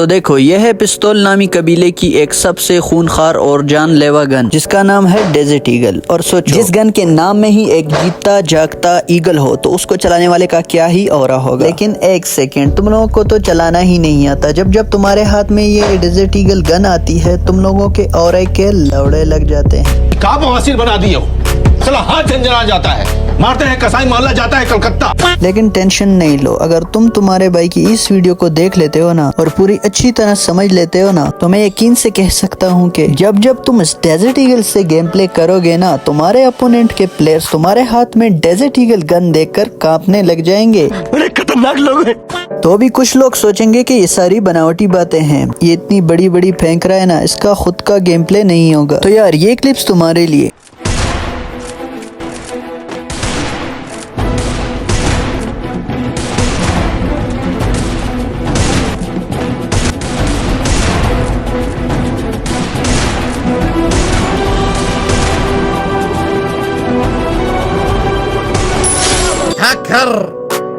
तो देखो यह है पिस्तौल नामी कबीले की एक सबसे खूनखार और जानलेवा गन जिसका नाम है डेजर्ट ईगल। और सोचो जिस गन के नाम में ही एक जीता जागता ईगल हो तो उसको चलाने वाले का क्या ही औरा होगा। लेकिन एक सेकेंड, तुम लोगों को तो चलाना ही नहीं आता। जब जब तुम्हारे हाथ में ये डेजर्ट ईगल गन आती है तुम लोगों के औरे के लौड़े लग जाते हैं। का बवासीर बना दिए हो, साला हाथ झंझना जाता है, मारते हैं कसाई मोहल्ला जाता है कलकत्ता। लेकिन टेंशन नहीं लो, अगर तुम तुम्हारे भाई की इस वीडियो को देख लेते हो ना और पूरी अच्छी तरह समझ लेते हो ना तो मैं यकीन से कह सकता हूँ कि जब जब तुम इस डेजर्ट ईगल से गेम प्ले करोगे ना तुम्हारे अपोनेंट के प्लेयर्स तुम्हारे हाथ में डेजर्ट ईगल गन देखकर कांपने लग जाएंगे। बड़े खतरनाक लोग हैं। तो भी कुछ लोग सोचेंगे कि ये सारी बनावटी बातें हैं, ये इतनी बड़ी बड़ी फेंक रहा है ना, इसका खुद का गेम प्ले नहीं होगा। तो यार ये क्लिप्स तुम्हारे लिए।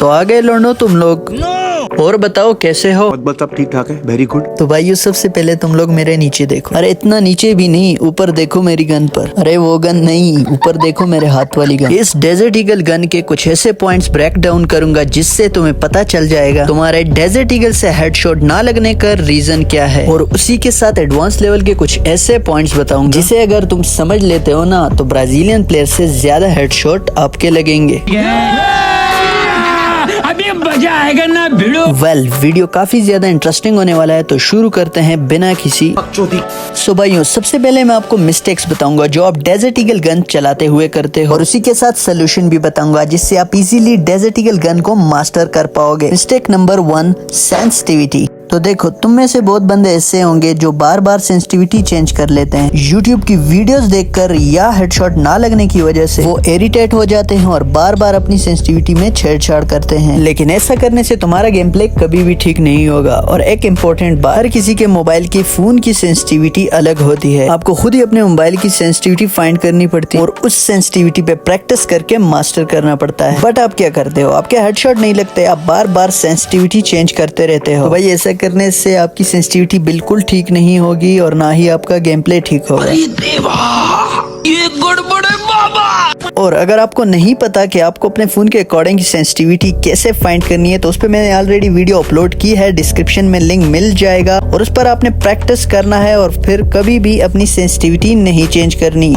तो आगे लौंडो तुम लोग। और बताओ कैसे हो? बस सब ठीक ठाक है, वेरी गुड। तो भाइयों सबसे पहले तुम लोग मेरे नीचे देखो। अरे इतना नीचे भी नहीं, ऊपर देखो मेरी गन पर। अरे वो गन नहीं, ऊपर देखो मेरे हाथ वाली गन। इस डेजर्ट ईगल गन के कुछ ऐसे पॉइंट्स ब्रेक डाउन करूंगा जिससे तुम्हें पता चल जाएगा तुम्हारे डेजर्ट ईगल से हेडशॉट ना लगने का रीजन क्या है। और उसी के साथ एडवांस लेवल के कुछ ऐसे पॉइंट्स बताऊंगा जिसे अगर तुम समझ लेते हो ना तो ब्राजीलियन प्लेयर से ज्यादा हेडशॉट आपके लगेंगे। अभी मजा आएगा ना भिड़ो। वेल वीडियो काफी ज्यादा इंटरेस्टिंग होने वाला है तो शुरू करते हैं बिना किसी सो भाइयों सबसे पहले मैं आपको मिस्टेक्स बताऊंगा जो आप डेजर्ट ईगल गन चलाते हुए करते हो और उसी के साथ सोल्यूशन भी बताऊंगा जिससे आप इजीली डेजर्ट ईगल गन को मास्टर कर पाओगे। Mistake number 1, sensitivity. तो देखो तुम में से बहुत बंदे ऐसे होंगे जो बार बार सेंसिटिविटी चेंज कर लेते हैं। यूट्यूब की वीडियोस देखकर या हेडशॉट ना लगने की वजह से वो इरिटेट हो जाते हैं और बार बार अपनी सेंसिटिविटी में छेड़छाड़ करते हैं। लेकिन ऐसा करने से तुम्हारा गेम प्ले कभी भी ठीक नहीं होगा। और एक इम्पोर्टेंट बात, हर किसी के मोबाइल की फोन की सेंसिटिविटी अलग होती है। आपको खुद ही अपने मोबाइल की सेंसिटिविटी फाइंड करनी पड़ती है और उस सेंसिटिविटी पे प्रैक्टिस करके मास्टर करना पड़ता है। बट आप क्या करते हो, आपके हेडशॉट नहीं लगते, आप बार बार सेंसिटिविटी चेंज करते रहते हो। तो भाई ऐसा करने से आपकी सेंसिटिविटी बिल्कुल ठीक नहीं होगी और ना ही आपका गेम प्ले ठीक होगा। अरे देवा, ये गड़बड़ है बाबा। और अगर आपको नहीं पता कि आपको अपने फोन के अकॉर्डिंग सेंसिटिविटी कैसे फाइंड करनी है तो उस पर मैंने ऑलरेडी वीडियो अपलोड की है, डिस्क्रिप्शन में लिंक मिल जाएगा और उस पर आपने प्रैक्टिस करना है और फिर कभी भी अपनी सेंसिटिविटी नहीं चेंज करनी।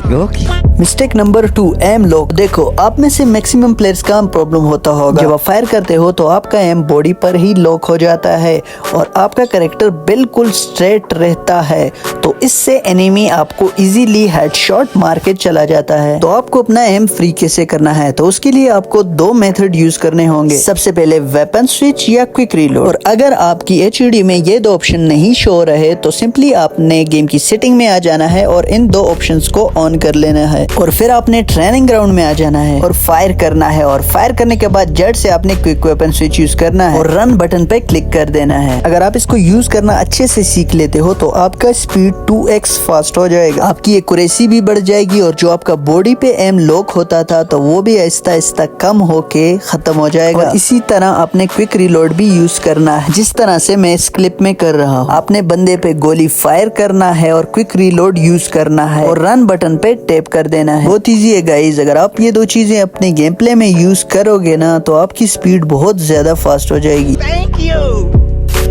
Mistake number 2, aim lock. देखो आप में से मैक्सिमम प्लेयर्स का प्रॉब्लम होता होगा, जब आप फायर करते हो तो आपका एम बॉडी पर ही लॉक हो जाता है और आपका कैरेक्टर बिल्कुल स्ट्रेट रहता है तो इससे एनिमी आपको इजीली हेडशॉट मार के चला जाता है। तो आपको अपना एम फ्री कैसे करना है तो उसके लिए आपको 2 मेथड यूज करने होंगे। सबसे पहले वेपन स्विच या क्विक रीलोड। और अगर आपकी एचडी में ये 2 ऑप्शन नहीं शो रहे तो सिंपली आपने गेम की सेटिंग में आ जाना है और इन 2 ऑप्शंस को ऑन कर लेना है और फिर आपने ट्रेनिंग ग्राउंड में आ जाना है और फायर करना है और फायर करने के बाद जड़ से आपने क्विक वेपन स्विच यूज करना है और रन बटन पे क्लिक कर देना है। अगर आप इसको यूज करना अच्छे से सीख लेते हो तो आपका स्पीड 2x फास्ट हो जाएगा, आपकी एक्यूरेसी भी बढ़ जाएगी और जो आपका बॉडी पे एम लॉक होता था तो वो भी आहिस्ता आहिस्ता कम होके खत्म हो जाएगा। और इसी तरह आपने क्विक रिलोड भी यूज करना है जिस तरह से मैं इस क्लिप में कर रहा हूँ। आपने बंदे पे गोली फायर करना है और क्विक रिलोड यूज करना है और रन बटन पे टैप कर देना है। बहुत इजी है गाइस, अगर आप ये 2 चीजें अपने गेम प्ले में यूज करोगे ना तो आपकी स्पीड बहुत ज्यादा फास्ट हो जाएगी।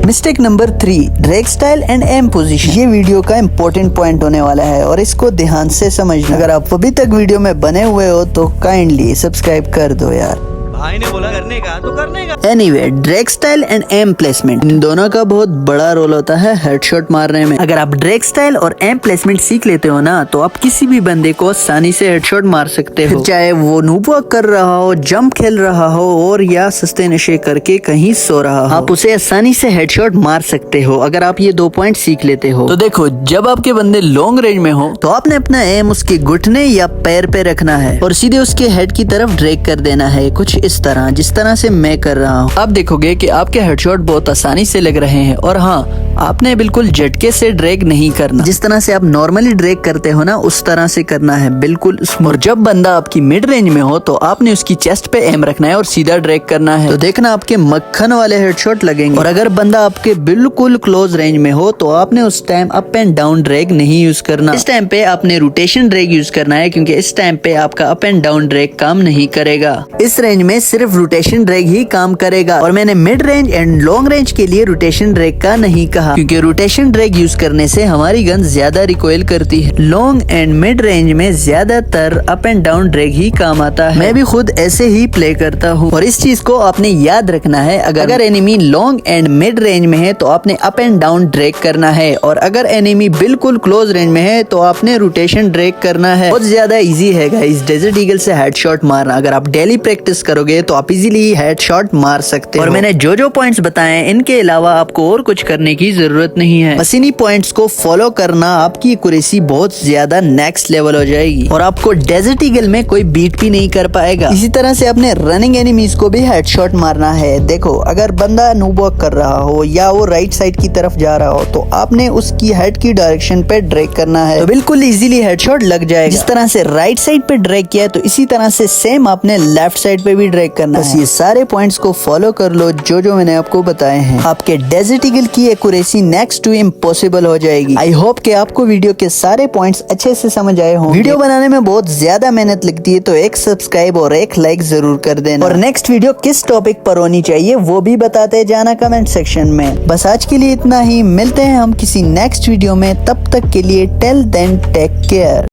Mistake number 3, drag style and aim position. ये वीडियो का इंपॉर्टेंट पॉइंट होने वाला है और इसको ध्यान से समझना। अगर आप अभी तक वीडियो में बने हुए हो तो काइंडली सब्सक्राइब कर दो यार। भाई ने बोला करने का तो करने का। Anyway, drag style and aim placement इन दोनों का बहुत बड़ा रोल होता है हेडशॉट मारने में। अगर आप ड्रैग स्टाइल और एम प्लेसमेंट सीख लेते हो ना तो आप किसी भी बंदे को आसानी से हेडशॉट मार सकते हो, चाहे वो नूब वॉक कर रहा हो, जंप खेल रहा हो और या सस्ते नशे करके कहीं सो रहा हो, आप उसे आसानी से हेडशॉट मार सकते हो अगर आप ये 2 पॉइंट सीख लेते हो। तो देखो जब आपके बंदे लॉन्ग रेंज में हो तो आपने अपना एम उसके घुटने या पैर पे रखना है और सीधे उसके हेड की तरफ ड्रैग कर देना है, कुछ इस तरह जिस तरह से मैं कर रहा हूँ। आप देखोगे कि आपके हेडशॉट बहुत आसानी से लग रहे हैं और हाँ आपने बिल्कुल झटके से ड्रैग नहीं करना, जिस तरह से आप नॉर्मली ड्रैग करते हो ना उस तरह से करना है, बिल्कुल। और जब बंदा आपकी मिड रेंज में हो तो आपने उसकी चेस्ट पे एम रखना है और सीधा ड्रैग करना है, तो देखना आपके मक्खन वाले हेडशॉट लगेंगे। और अगर बंदा आपके बिल्कुल क्लोज रेंज में हो तो आपने उस time up and down drag नहीं यूज करना। इस टाइम पे आपने रोटेशन ड्रैग यूज करना है, क्योंकि इस टाइम पे आपका अप एंड डाउन ड्रैग काम नहीं करेगा। इस रेंज में सिर्फ रोटेशन ड्रैग ही काम करेगा। और मैंने mid range and long range के लिए रोटेशन ड्रैग का नहीं कहा, क्योंकि रोटेशन ड्रैग यूज करने से हमारी गन ज्यादा रिकॉइल करती है। लॉन्ग एंड मिड रेंज में ज्यादातर अप एंड डाउन ड्रैग ही काम आता है। मैं भी खुद ऐसे ही प्ले करता हूँ, और इस चीज को आपने याद रखना है। अगर enemy long and mid range में है तो आपने अप एंड डाउन ड्रैग करना है, और अगर एनिमी बिल्कुल क्लोज रेंज में है तो आपने रोटेशन ड्रैग करना है। बहुत ज्यादा इजी है गाइस डेजर्ट ईगल से हेडशॉट मारना। अगर आप डेली प्रैक्टिस करोगे तो आप इजीली हेडशॉट मार सकते हो। और मैंने जो पॉइंट्स बताए इनके अलावा आपको और कुछ करने की जरूरत नहीं है। बस इन्हीं पॉइंट्स को फॉलो करना, आपकी एक्यूरेसी बहुत ज्यादा नेक्स्ट लेवल हो जाएगी और आपको डेजर्ट ईगल में कोई बीट भी नहीं कर पाएगा। इसी तरह से अपने रनिंग एनिमीज को भी हेडशॉट मारना है। देखो, अगर बंदा नूब वॉक कर रहा हो या वो राइट साइड की तरफ जा रहा हो तो आपने उसकी हेड की डायरेक्शन पे ड्रैग करना है, तो बिल्कुल इजीली हेडशॉट लग जाएगा। जिस तरह से राइट साइड पे ड्रैग किया तो इसी तरह से सेम आपने लेफ्ट साइड पे भी ड्रैग करना है। ये सारे पॉइंट्स को फॉलो कर लो जो मैंने आपको बताए हैं। आपके डेजर्ट ईगल की एक्यूरेसी नेक्स्ट टू इम्पॉसिबल हो जाएगी। आई होप कि आपको वीडियो के सारे पॉइंट्स अच्छे से समझ आए होंगे। वीडियो बनाने में बहुत ज्यादा मेहनत लगती है, तो एक सब्सक्राइब और एक लाइक जरूर कर देना। और नेक्स्ट वीडियो किस टॉपिक पर होनी चाहिए वो भी बताते जाना कमेंट सेक्शन में। बस आज के लिए इतना ही, मिलते हैं हम किसी नेक्स्ट वीडियो में। तब तक के लिए टिल देन टेक केयर।